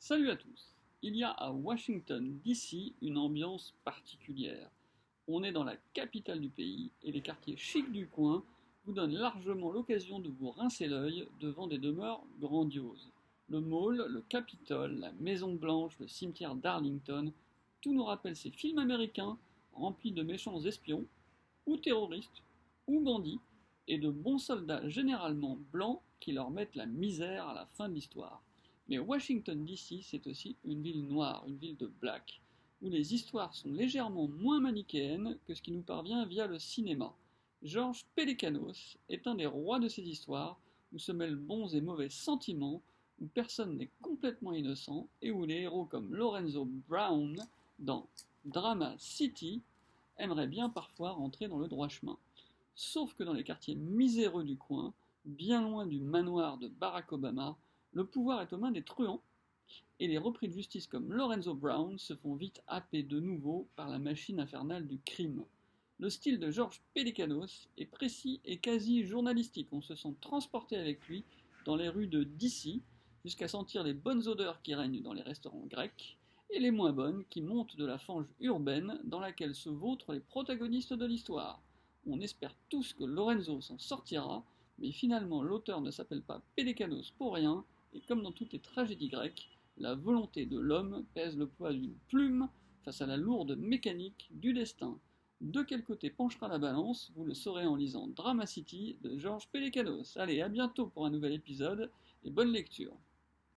Salut à tous. Il y a à Washington, D.C. une ambiance particulière. On est dans la capitale du pays et les quartiers chics du coin vous donnent largement l'occasion de vous rincer l'œil devant des demeures grandioses. Le Mall, le Capitole, la Maison Blanche, le cimetière d'Arlington, tout nous rappelle ces films américains remplis de méchants espions, ou terroristes, ou bandits, et de bons soldats généralement blancs qui leur mettent la misère à la fin de l'histoire. Mais Washington DC, c'est aussi une ville noire, une ville de black, où les histoires sont légèrement moins manichéennes que ce qui nous parvient via le cinéma. George Pelecanos est un des rois de ces histoires, où se mêlent bons et mauvais sentiments, où personne n'est complètement innocent, et où les héros comme Lorenzo Brown, dans Drama City, aimeraient bien parfois rentrer dans le droit chemin. Sauf que dans les quartiers miséreux du coin, bien loin du manoir de Barack Obama, le pouvoir est aux mains des truands, et les repris de justice comme Lorenzo Brown se font vite happer de nouveau par la machine infernale du crime. Le style de George Pelecanos est précis et quasi journalistique, on se sent transporté avec lui dans les rues de DC, jusqu'à sentir les bonnes odeurs qui règnent dans les restaurants grecs, et les moins bonnes qui montent de la fange urbaine dans laquelle se vautrent les protagonistes de l'histoire. On espère tous que Lorenzo s'en sortira, mais finalement l'auteur ne s'appelle pas Pelecanos pour rien, et comme dans toutes les tragédies grecques, la volonté de l'homme pèse le poids d'une plume face à la lourde mécanique du destin. De quel côté penchera la balance, vous le saurez en lisant Drama City de George Pelecanos. Allez, à bientôt pour un nouvel épisode, et bonne lecture.